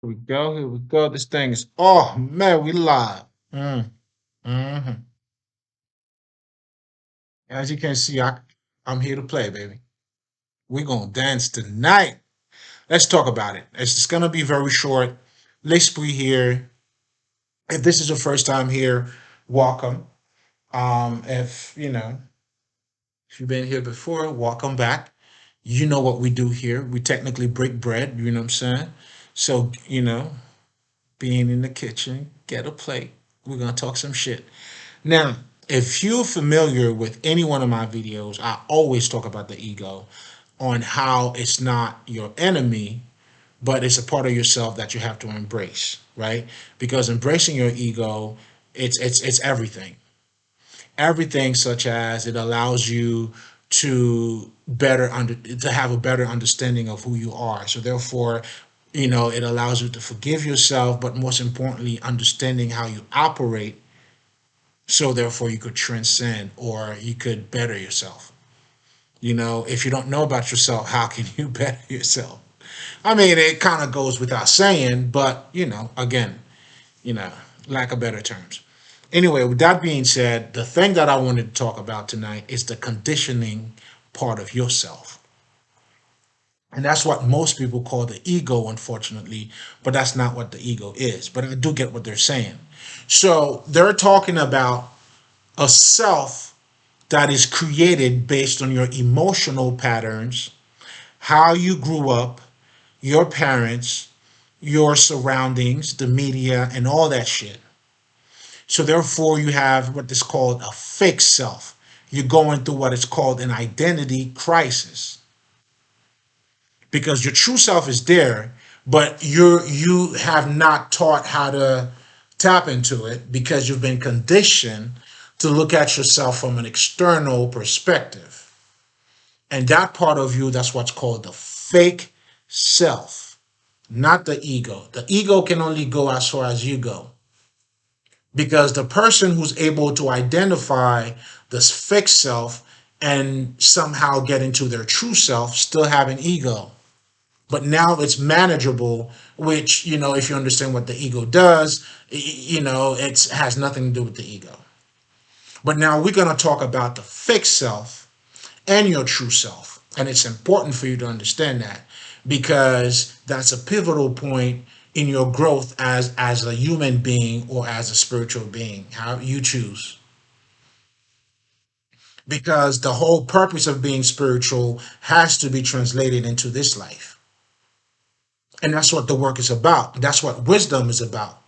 Here we go. Here we go. This thing is, oh man, we live. Hmm. As you can see, I'm here to play, baby. We're gonna dance tonight. Let's talk about it. It's just gonna be very short. L'Esprit here. If this is your first time here, welcome. If you know, if you've been here before, welcome back. You know what we do here. We technically break bread, you know what I'm saying? So, being in the kitchen, get a plate. We're gonna talk some shit. Now, if you're familiar with any one of my videos, I always talk about the ego on how it's not your enemy, but it's a part of yourself that you have to embrace, right? Because embracing your ego, it's everything. Everything such as it allows you to have a better understanding of who you are. So therefore, it allows you to forgive yourself, but most importantly, understanding how you operate so therefore you could transcend or you could better yourself. If you don't know about yourself, how can you better yourself? I mean, it kind of goes without saying, but again, you know lack of better terms. Anyway, with that being said, the thing that I wanted to talk about tonight is the conditioning part of yourself. And that's what most people call the ego, unfortunately, but that's not what the ego is. But I do get what they're saying. So they're talking about a self that is created based on your emotional patterns, how you grew up, your parents, your surroundings, the media, and all that shit. So therefore, you have what is called a fake self. You're going through what is called an identity crisis because your true self is there, but you have not taught how to tap into it because you've been conditioned to look at yourself from an external perspective. And that part of you, that's what's called the fake self, not the ego. The ego can only go as far as you go because the person who's able to identify this fake self and somehow get into their true self still have an ego, but now it's manageable, which if you understand what the ego does, it has nothing to do with the ego. But now we're going to talk about the fake self and your true self, and it's important for you to understand that because that's a pivotal point in your growth as a human being or as a spiritual being, how you choose. Because the whole purpose of being spiritual has to be translated into this life. And that's what the work is about. That's what wisdom is about.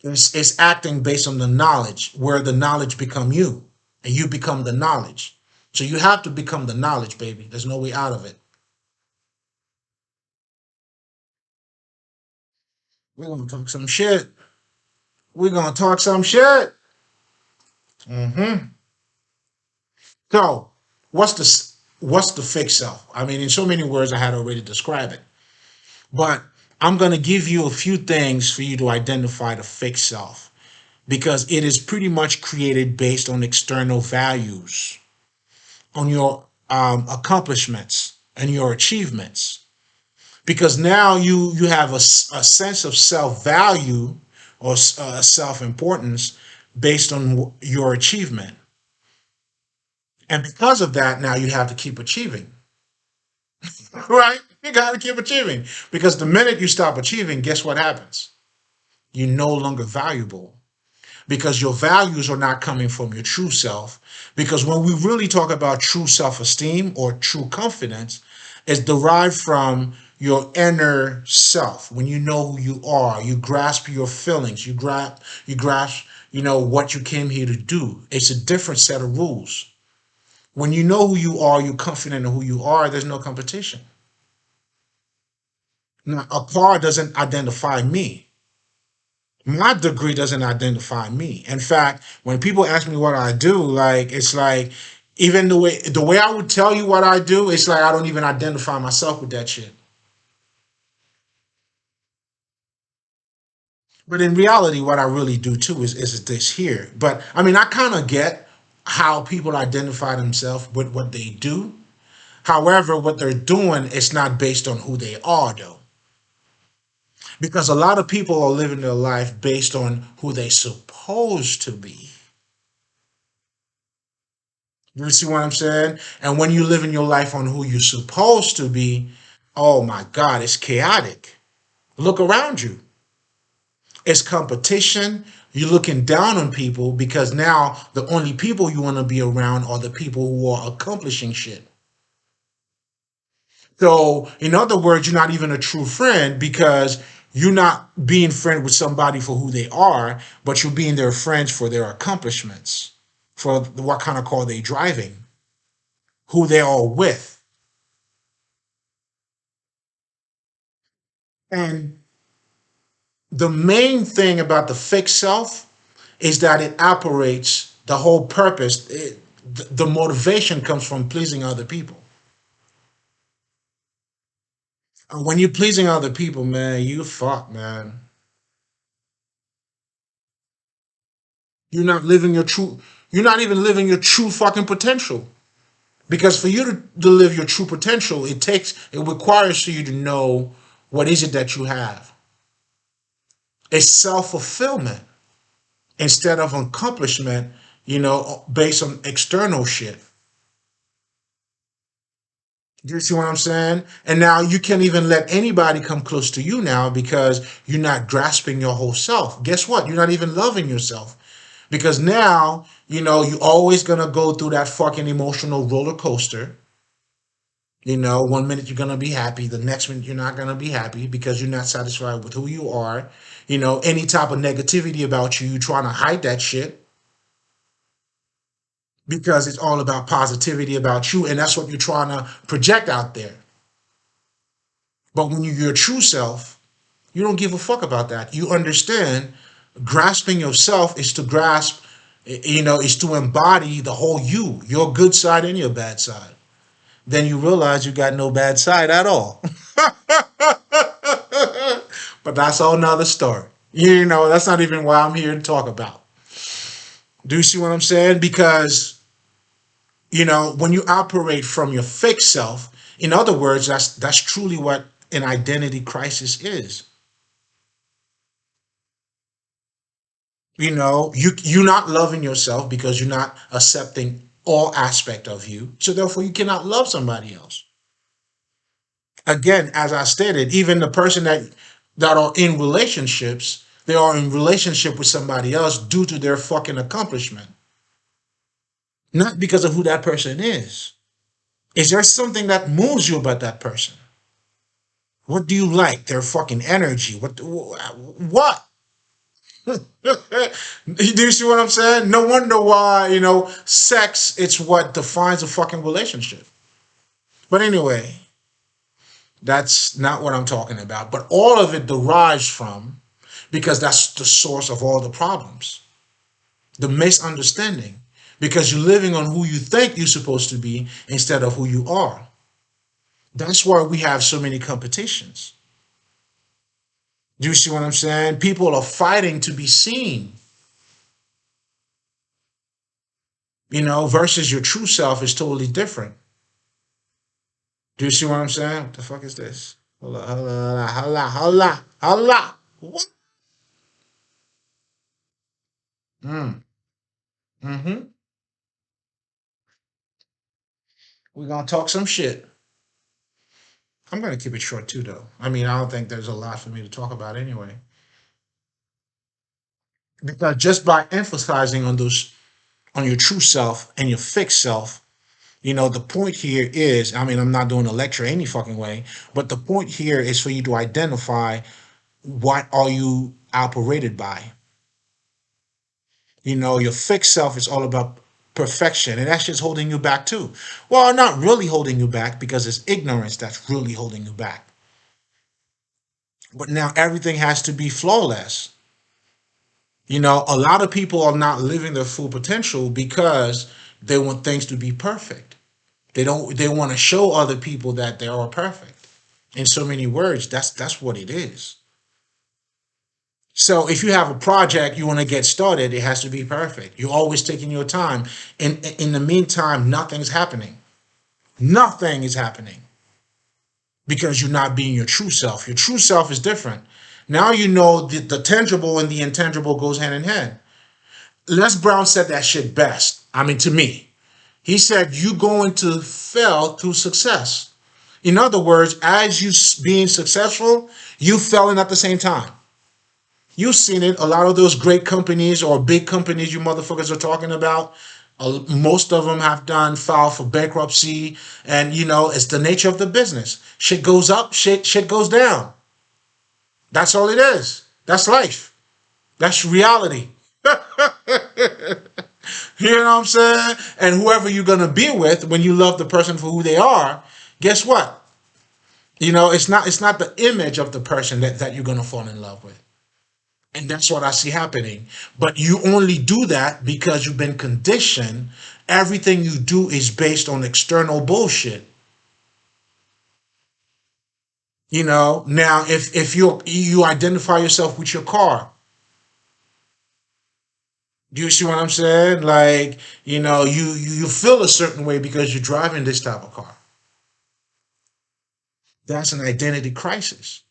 It's acting based on the knowledge, where the knowledge become you, and you become the knowledge. So you have to become the knowledge, baby. There's no way out of it. We're gonna talk some shit. We're gonna talk some shit. Hmm. So, what's the fake self? I mean, in so many words, I had already described it. But I'm gonna give you a few things for you to identify the fake self because it is pretty much created based on external values, on your accomplishments and your achievements. Because now you have a sense of self value or self importance based on your achievement. And because of that, now you have to keep achieving, right? You got to keep achieving because the minute you stop achieving, guess what happens? You're no longer valuable because your values are not coming from your true self. Because when we really talk about true self esteem or true confidence, it's derived from your inner self. When you know who you are, you grasp your feelings, you grasp, what you came here to do. It's a different set of rules. When you know who you are, you're confident in who you are, there's no competition. Now, a car doesn't identify me. My degree doesn't identify me. In fact, when people ask me what I do, like it's like even the way I would tell you what I do, it's like I don't even identify myself with that shit. But in reality, what I really do too is this here. But I mean, I kind of get how people identify themselves with what they do. However, what they're doing is not based on who they are, though. Because a lot of people are living their life based on who they supposed to be. You see what I'm saying? And when you live in your life on who you're supposed to be, oh my God, it's chaotic. Look around you. It's competition. You're looking down on people because now the only people you want to be around are the people who are accomplishing shit. So, in other words, you're not even a true friend because you're not being friend with somebody for who they are, but you're being their friends for their accomplishments, for what kind of car they driving, who they are with. And the main thing about the fixed self is that it operates the whole purpose. The motivation comes from pleasing other people. And when you're pleasing other people, man, you fuck, man. You're not living your true. You're not even living your true fucking potential. Because for you to live your true potential, it requires for you to know what is it that you have. It's self fulfillment instead of accomplishment, based on external shit. Do you see what I'm saying? And now you can't even let anybody come close to you now because you're not grasping your whole self. Guess what? You're not even loving yourself. Because now, you're always gonna go through that fucking emotional roller coaster. One minute you're gonna be happy, the next minute you're not gonna be happy because you're not satisfied with who you are. Any type of negativity about you, you're trying to hide that shit because it's all about positivity about you, and that's what you're trying to project out there. But when you're your true self, you don't give a fuck about that. You understand grasping yourself is to grasp, is to embody the whole you, your good side and your bad side. Then you realize you got no bad side at all. But that's all another story. That's not even why I'm here to talk about. Do you see what I'm saying? Because, when you operate from your fake self, in other words, that's truly what an identity crisis is. You're not loving yourself because you're not accepting all aspect of you. So therefore you cannot love somebody else. Again, as I stated, even the person that are in relationships, they are in relationship with somebody else due to their fucking accomplishment, not because of who that person is. Is there something that moves you about that person? What do you like? Their fucking energy. What? Do you see what I'm saying? No wonder why, sex, it's what defines a fucking relationship. But anyway, that's not what I'm talking about. But all of it derives from, because that's the source of all the problems, the misunderstanding, because you're living on who you think you're supposed to be instead of who you are. That's why we have so many competitions. Do you see what I'm saying? People are fighting to be seen, versus your true self is totally different. Do you see what I'm saying? What the fuck is this? Holla, holla, holla, holla, holla. What? Mm. Mm-hmm. We're gonna talk some shit. I'm gonna keep it short too, though. I mean, I don't think there's a lot for me to talk about anyway. Because just by emphasizing on your true self and your fixed self, the point here is, I mean, I'm not doing a lecture any fucking way, but the point here is for you to identify what are you operated by. Your fixed self is all about perfection, and that's just holding you back too. Well, not really holding you back because it's ignorance that's really holding you back. But now everything has to be flawless. A lot of people are not living their full potential because they want things to be perfect. They want to show other people that they are perfect. In so many words, that's what it is. So if you have a project you want to get started, it has to be perfect. You're always taking your time. And in the meantime, nothing's happening. Nothing is happening because you're not being your true self. Your true self is different. Now you know the tangible and the intangible goes hand in hand. Les Brown said that shit best. I mean, to me, he said, "You going to fail through success." In other words, as you being successful, you failing at the same time. You've seen it. A lot of those great companies or big companies you motherfuckers are talking about, most of them have done file for bankruptcy, and it's the nature of the business. Shit goes up, shit goes down. That's all it is. That's life. That's reality. You know what I'm saying? And whoever you're gonna be with when you love the person for who they are, guess what? It's not the image of the person that you're gonna fall in love with. And that's what I see happening. But you only do that because you've been conditioned. Everything you do is based on external bullshit. Now if you identify yourself with your car, do you see what I'm saying? Like, you feel a certain way because you're driving this type of car. That's an identity crisis.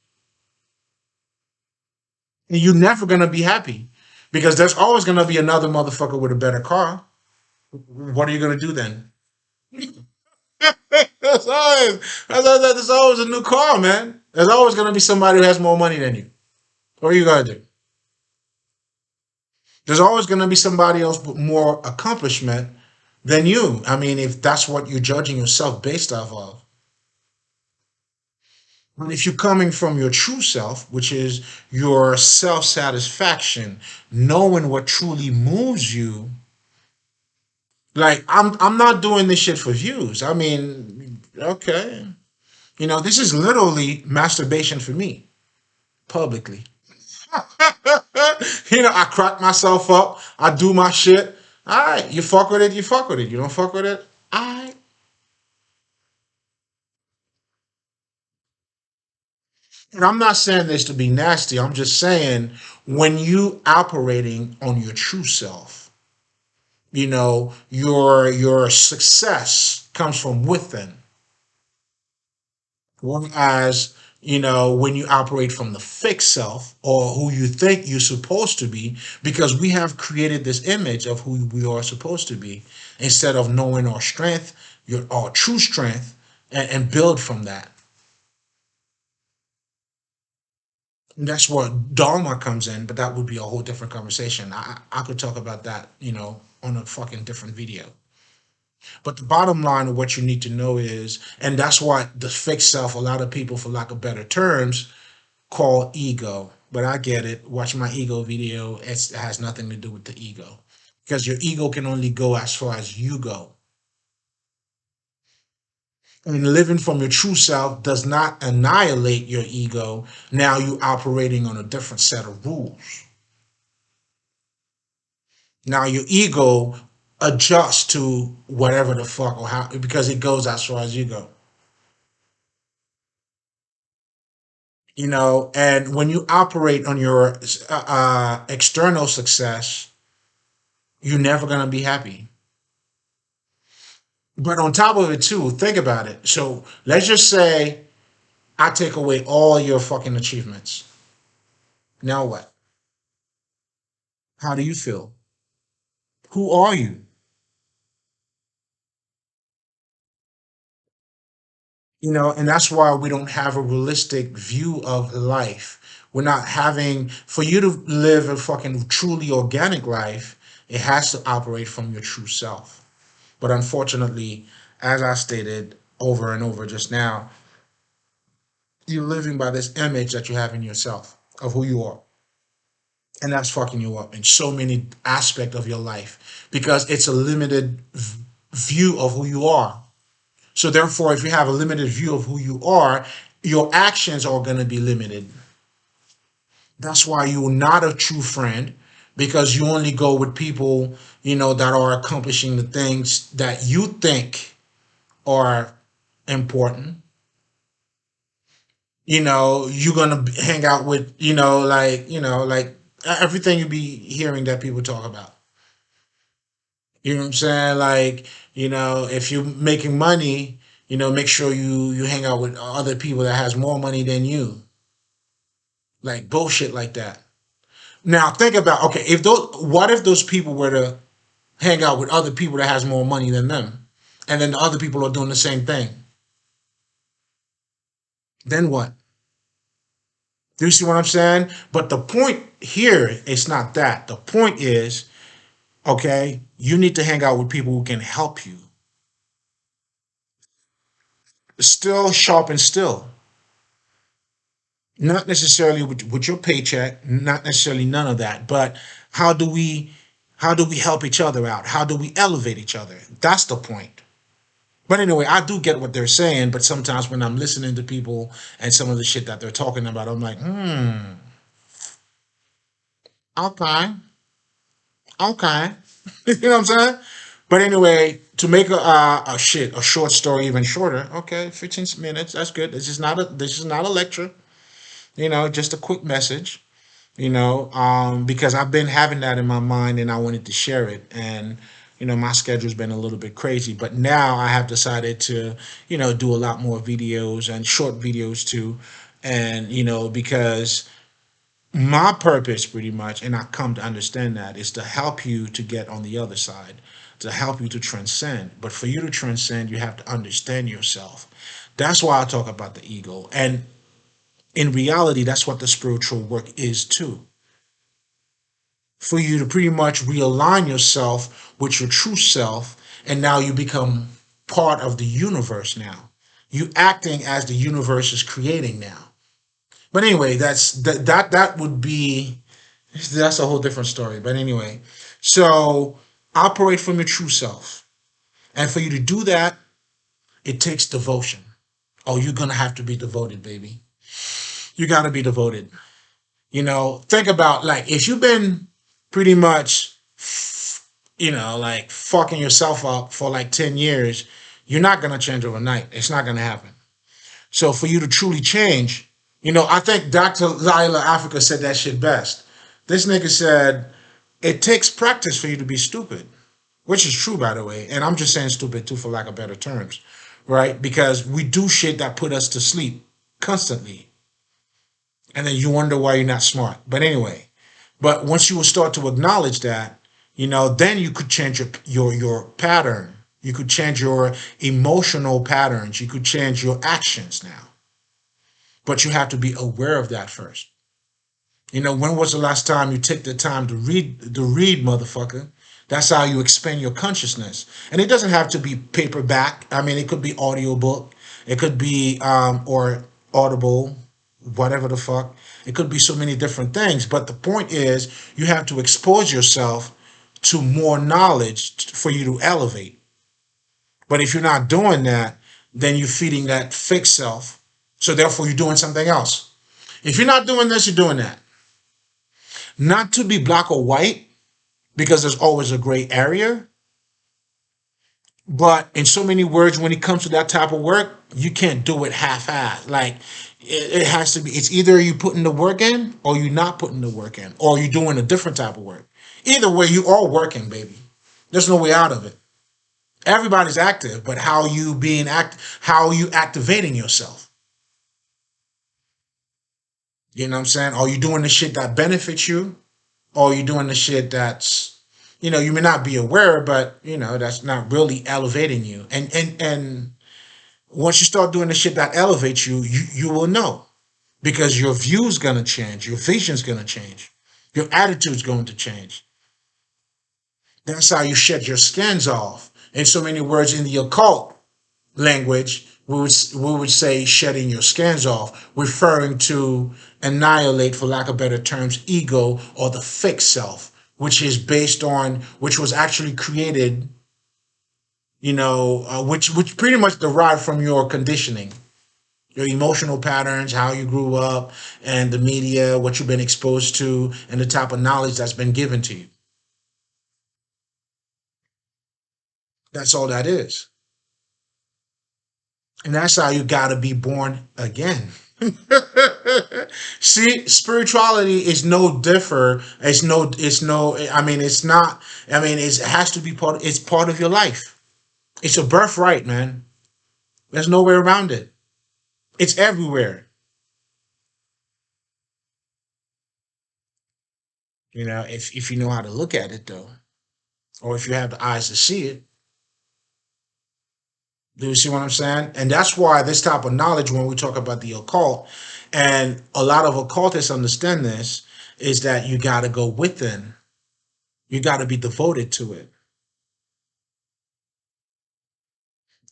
And you're never gonna be happy because there's always gonna be another motherfucker with a better car. What are you gonna do then? There's always, there's always a new car, man. There's always gonna be somebody who has more money than you. What are you gonna do? There's always gonna be somebody else with more accomplishment than you. I mean, if that's what you're judging yourself based off of. But if you're coming from your true self, which is your self satisfaction, knowing what truly moves you, like I'm not doing this shit for views. I mean, okay. This is literally masturbation for me, publicly. I crack myself up, I do my shit. Alright, you fuck with it, you fuck with it. You don't fuck with it, alright. And I'm not saying this to be nasty. I'm just saying when you operating on your true self, your success comes from within. Whereas, when you operate from the fake self or who you think you're supposed to be, because we have created this image of who we are supposed to be, instead of knowing our strength, our true strength, and build from that. And that's where Dharma comes in, but that would be a whole different conversation. I could talk about that, on a fucking different video. But the bottom line of what you need to know is, and that's what the fake self, a lot of people, for lack of better terms, call ego. But I get it. Watch my ego video. It has nothing to do with the ego. Because your ego can only go as far as you go. And living from your true self does not annihilate your ego. Now you're operating on a different set of rules. Now your ego adjusts to whatever the fuck or how, because it goes as far as you go. And when you operate on your external success, you're never going to be happy. But on top of it, too, think about it. So let's just say I take away all your fucking achievements. Now what? How do you feel? Who are you? And that's why we don't have a realistic view of life. We're not having, for you to live a fucking truly organic life, it has to operate from your true self. But unfortunately, as I stated over and over just now, you're living by this image that you have in yourself of who you are. And that's fucking you up in so many aspects of your life because it's a limited view of who you are. So therefore, if you have a limited view of who you are, your actions are going to be limited. That's why you're not a true friend because you only go with people, that are accomplishing the things that you think are important. You're gonna hang out with, like everything you be hearing that people talk about. You know what I'm saying? Like, if you're making money, make sure you hang out with other people that has more money than you. like bullshit like that. Now think about, okay, if those, what if those people were to hang out with other people that has more money than them, and then the other people are doing the same thing? Then what? Do you see what I'm saying? But the point here is not that. The point is, okay, you need to hang out with people who can help you. Still sharp and still. Not necessarily with your paycheck, not necessarily none of that, but how do we how do we help each other out? How do we elevate each other? That's the point. But anyway, I do get what they're saying, but sometimes when I'm listening to people and some of the shit that they're talking about, I'm like, okay, okay. You know what I'm saying? But anyway, to make a short story even shorter, okay, 15 minutes, that's good. This is not a lecture, just a quick message, because I've been having that in my mind and I wanted to share it. And, my schedule's been a little bit crazy, but now I have decided to, do a lot more videos and short videos too. And, because my purpose pretty much, and I come to understand that, is to help you to get on the other side, to help you to transcend. But for you to transcend, you have to understand yourself. That's why I talk about the ego. And in reality, that's what the spiritual work is too. For you to pretty much realign yourself with your true self, and now you become part of the universe now. You acting as the universe is creating now. But anyway, that would be, that's a whole different story. But anyway, so operate from your true self. And for you to do that, it takes devotion. Oh, you're gonna have to be devoted, baby. You gotta be devoted. Think about, like, if you've been pretty much, like fucking yourself up for like 10 years, you're not gonna change overnight. It's not gonna happen. So for you to truly change, I think Dr. Lila Africa said that shit best. This nigga said, it takes practice for you to be stupid, which is true, by the way. And I'm just saying stupid too, for lack of better terms, right? Because we do shit that put us to sleep constantly. And then you wonder why you're not smart. But anyway, but once you will start to acknowledge that, then you could change your pattern. You could change your emotional patterns. You could change your actions now. But you have to be aware of that first. When was the last time you took the time to read, motherfucker? That's how you expand your consciousness. And it doesn't have to be paperback. I mean, it could be audiobook. It could be or Audible, whatever the fuck. It could be so many different things. But the point is, you have to expose yourself to more knowledge for you to elevate. But if you're not doing that, then you're feeding that fake self. So therefore, you're doing something else. If you're not doing this, you're doing that. Not to be black or white, because there's always a gray area. But in so many words, when it comes to that type of work, you can't do it half-assed. Like, it has to be, it's either you putting the work in or you're not putting the work in, or you're doing a different type of work. Either way, you are working, baby. There's no way out of it. Everybody's active, but how are you activating yourself? You know what I'm saying? Are you doing the shit that benefits you? Or are you doing the shit that's, you may not be aware, but that's not really elevating you. And once you start doing the shit that elevates you, you will know. Because your view's gonna change, your vision's gonna change, your attitude's going to change. That's how you shed your skins off. In so many words, in the occult language, we would say shedding your skins off, referring to annihilate, for lack of better terms, ego, or the fake self, which was actually created, which pretty much derived from your conditioning, your emotional patterns, how you grew up, and the media, what you've been exposed to, and the type of knowledge that's been given to you. That's all that is. And that's how you got to be born again. See, spirituality is no differ. I mean, it's not, I mean, it has to be it's part of your life. It's a birthright, man. There's no way around it. It's everywhere. if you know how to look at it though, or if you have the eyes to see it. Do you see what I'm saying? And that's why this type of knowledge, when we talk about the occult, and a lot of occultists understand this, is that you got to go within. You got to be devoted to it.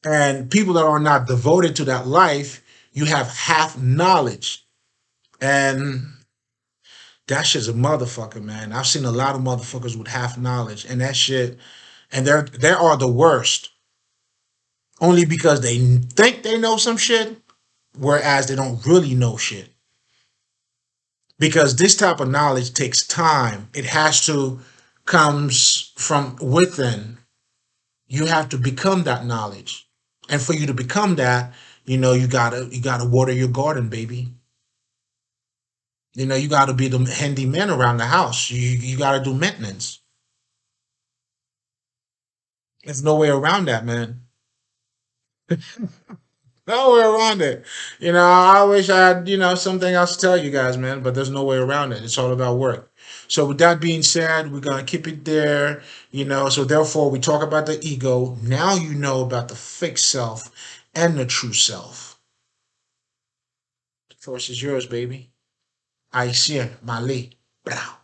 And people that are not devoted to that life, you have half knowledge. And that shit's a motherfucker, man. I've seen a lot of motherfuckers with half knowledge, and that shit, and they are the worst. Only because they think they know some shit, whereas they don't really know shit. Because this type of knowledge takes time. It has to comes from within. You have to become that knowledge. And for you to become that, you gotta water your garden, baby. You gotta be the handy man around the house. You gotta do maintenance. There's no way around that, man. No way around it. I wish I had, something else to tell you guys, man, but there's no way around it. It's all about work. So with that being said, we're gonna keep it there, so therefore we talk about the ego. Now you know about the fake self and the true self. The force is yours, baby. I see it, Mali. Blah.